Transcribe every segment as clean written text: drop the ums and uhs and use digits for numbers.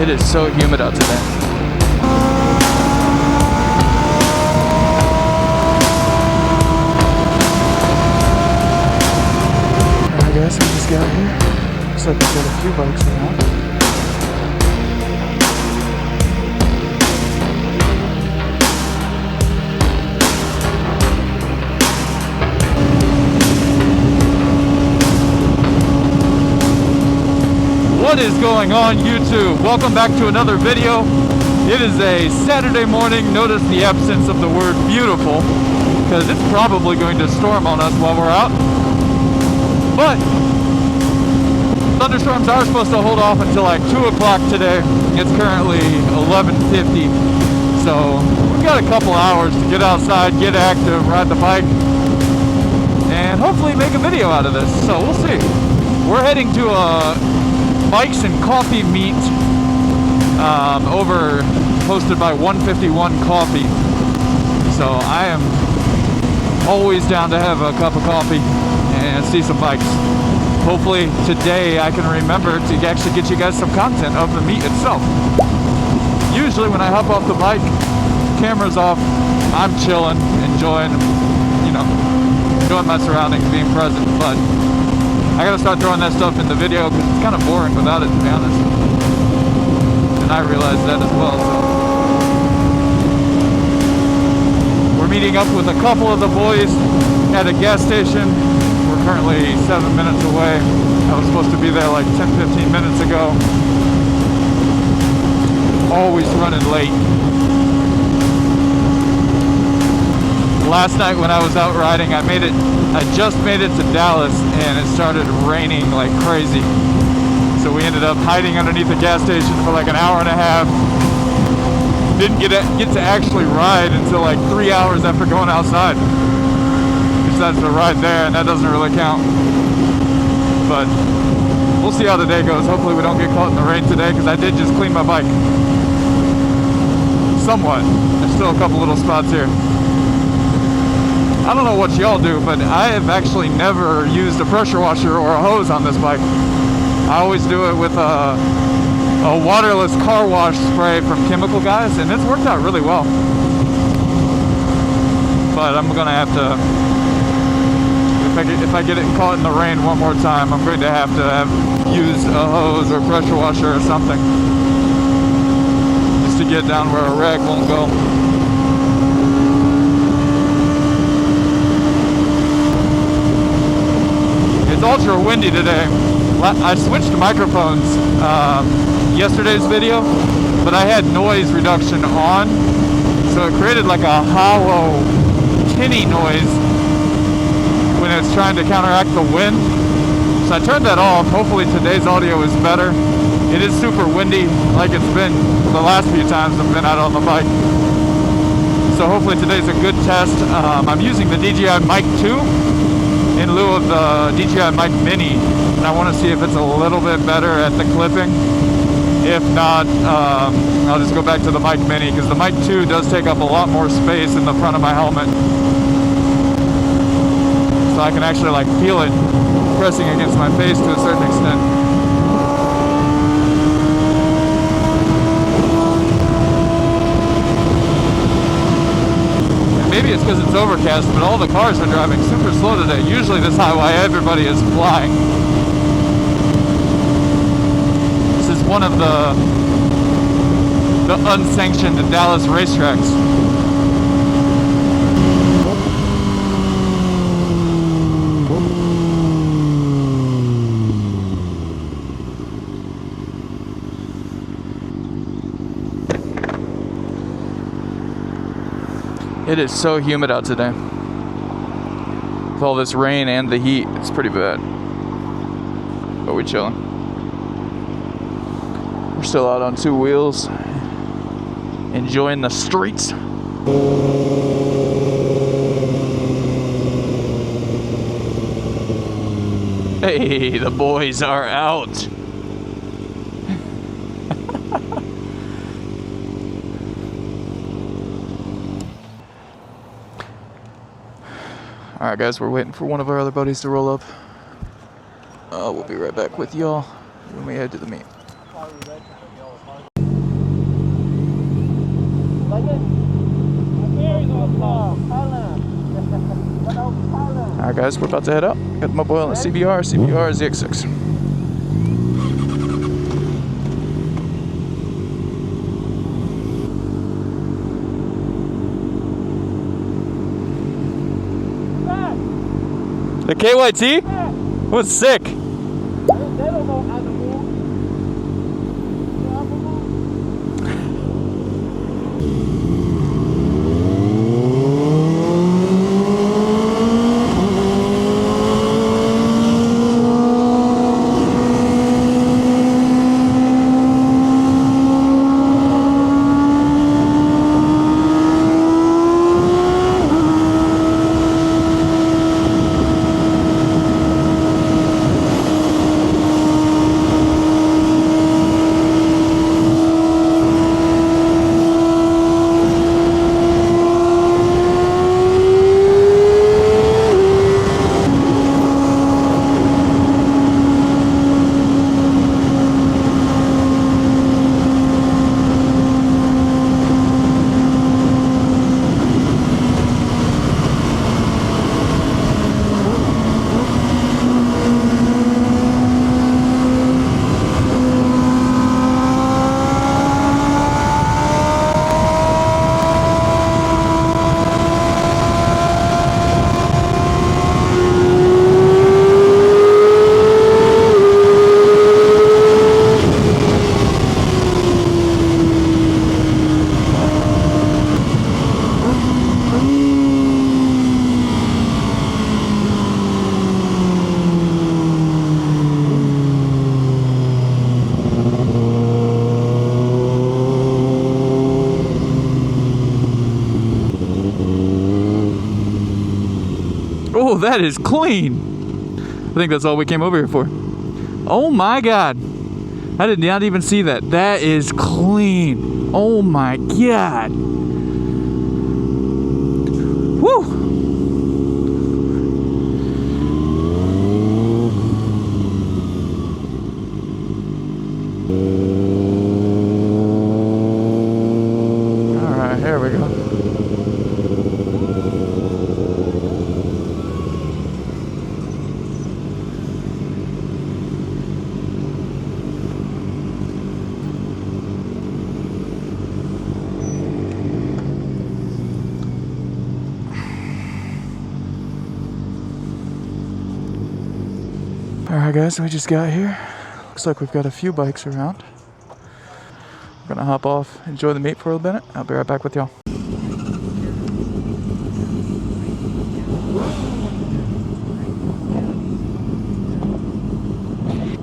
It is so humid out today. I guess I just got here. Looks like I've got a few bikes around. What is going on, YouTube? Welcome back to another video. It is a Saturday morning. Notice the absence of the word beautiful because it's probably going to storm on us while we're out. But thunderstorms are supposed to hold off until like 2 o'clock today. It's currently 11:50. So we've got a couple hours to get outside, get active, ride the bike, and hopefully make a video out of this. So we'll see. We're heading to a bikes and coffee meet hosted by 151 Coffee. So I am always down to have a cup of coffee and see some bikes. Hopefully today I can remember to actually get you guys some content of the meet itself. Usually when I hop off the bike, camera's off, I'm chilling, enjoying my surroundings, being present, but I gotta start throwing that stuff in the video because it's kind of boring without it, to be honest. And I realize that as well, so. We're meeting up with a couple of the boys at a gas station. We're currently 7 minutes away. I was supposed to be there like 10-15 minutes ago. Always running late. Last night when I was out riding, I just made it to Dallas and it started raining like crazy. So we ended up hiding underneath the gas station for like an hour and a half. Didn't get to actually ride until like 3 hours after going outside. Decided to ride there, and that doesn't really count. But we'll see how the day goes. Hopefully we don't get caught in the rain today because I did just clean my bike. Somewhat. There's still a couple little spots here. I don't know what y'all do, but I have actually never used a pressure washer or a hose on this bike. I always do it with a waterless car wash spray from Chemical Guys, and it's worked out really well. But I'm gonna have to, if I get it caught in the rain one more time, I'm going to have use a hose or pressure washer or something just to get down where a rag won't go. It's ultra windy today. I switched microphones yesterday's video, but I had noise reduction on, so it created like a hollow, tinny noise when it's trying to counteract the wind. So I turned that off. Hopefully today's audio is better. It is super windy, like it's been the last few times I've been out on the bike. So hopefully today's a good test. I'm using the DJI Mic 2. In lieu of the DJI Mic Mini, and I want to see if it's a little bit better at the clipping. If not, I'll just go back to the Mic Mini because the Mic 2 does take up a lot more space in the front of my helmet, so I can actually like feel it pressing against my face to a certain extent. Maybe it's because it's overcast, but all the cars are driving super slow today. Usually this highway, everybody is flying. This is one of the unsanctioned Dallas racetracks. It is so humid out today. With all this rain and the heat, it's pretty bad. But we're chilling. We're still out on two wheels, enjoying the streets. Hey, the boys are out. Alright guys, we're waiting for one of our other buddies to roll up. We'll be right back with y'all when we head to the meet. Alright guys, we're about to head out. Got my boy on the CBR ZX6. The KYT? Was sick. Oh, that is clean. I think that's all we came over here for. Oh my God. I did not even see that. That is clean. Oh my God. Woo. All right, here we go. Alright guys, we just got here. Looks like we've got a few bikes around. We're gonna hop off, enjoy the meet for a little minute. I'll be right back with y'all.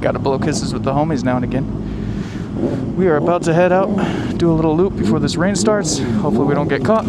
Gotta blow kisses with the homies now and again. We are about to head out, do a little loop before this rain starts. Hopefully we don't get caught.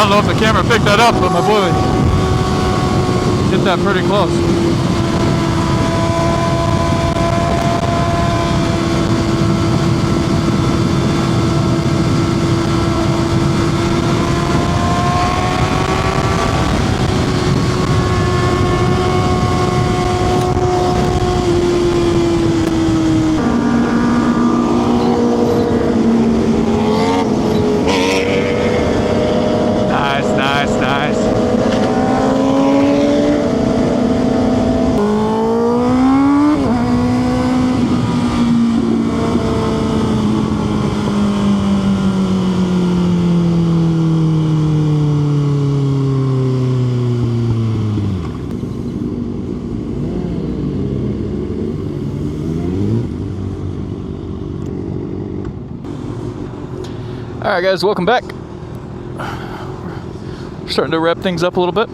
don't know if the camera picked that up, but my boy hit that pretty close. Alright guys, welcome back. We're starting to wrap things up a little bit.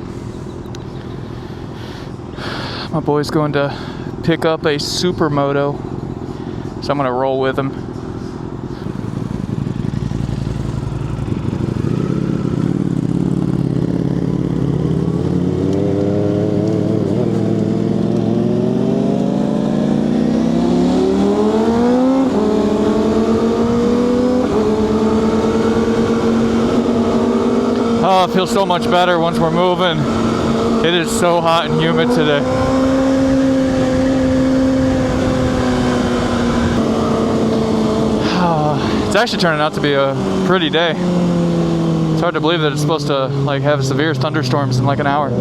My boy's going to pick up a supermoto, so I'm going to roll with him. Oh, it feels so much better once we're moving. It is so hot and humid today. It's actually turning out to be a pretty day. It's hard to believe that it's supposed to like have severe thunderstorms in like an hour.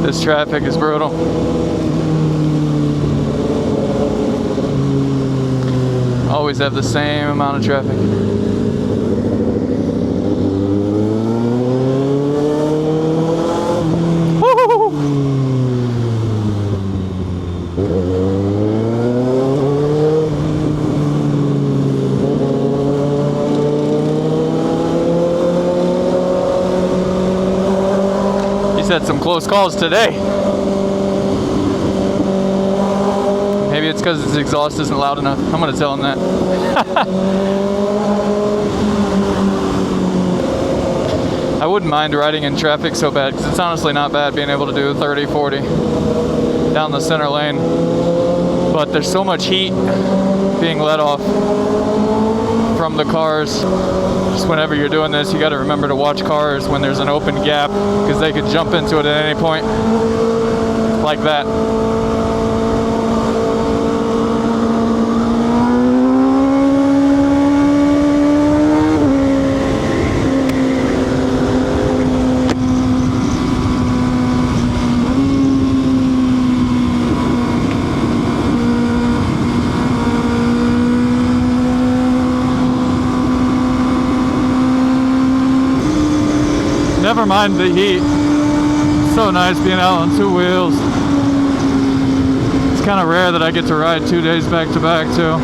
This traffic is brutal. Always have the same amount of traffic. Woo-hoo-hoo. He's had some close calls today. Maybe it's because his exhaust isn't loud enough. I'm going to tell him that. I wouldn't mind riding in traffic so bad, because it's honestly not bad being able to do 30, 40 down the center lane. But there's so much heat being let off from the cars. Just whenever you're doing this, you got to remember to watch cars when there's an open gap, because they could jump into it at any point, like that. Never mind the heat. So nice being out on two wheels. It's kind of rare that I get to ride 2 days back to back too.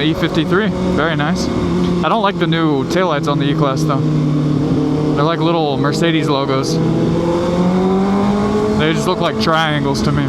E53, very nice. I don't like the new taillights on the E-Class though. They're like little Mercedes logos. They just look like triangles to me.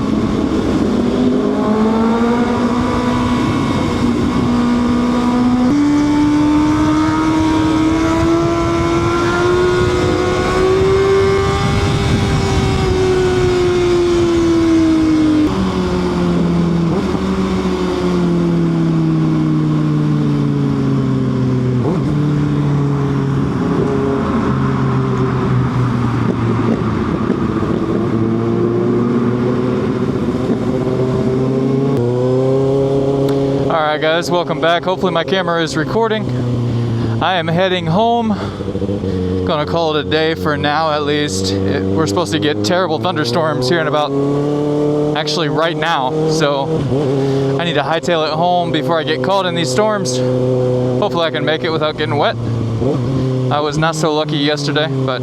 Alright guys, welcome back. Hopefully my camera is recording. I am heading home. Gonna call it a day for now, at least. We're supposed to get terrible thunderstorms here in about, actually right now. So I need to hightail it home before I get caught in these storms. Hopefully I can make it without getting wet. I was not so lucky yesterday, but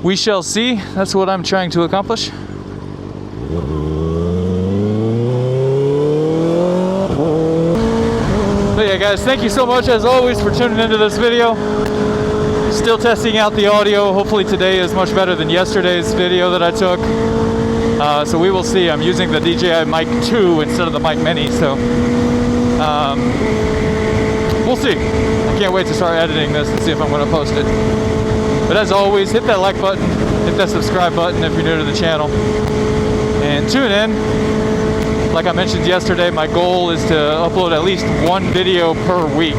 we shall see. That's what I'm trying to accomplish. But yeah, guys, thank you so much as always for tuning into this video. Still testing out the audio. Hopefully today is much better than yesterday's video that I took. So we will see. I'm using the DJI Mic 2 instead of the Mic Mini, so we'll see. I can't wait to start editing this and see if I'm going to post it. But as always, hit that like button, hit that subscribe button if you're new to the channel, and tune in. Like I mentioned yesterday, my goal is to upload at least one video per week.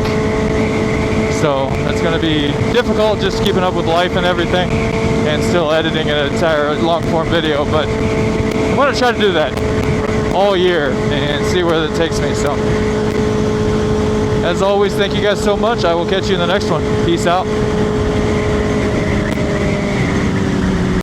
So that's going to be difficult, just keeping up with life and everything, and still editing an entire long form video. But I'm going to try to do that all year and see where that takes me. So as always, thank you guys so much. I will catch you in the next one. Peace out.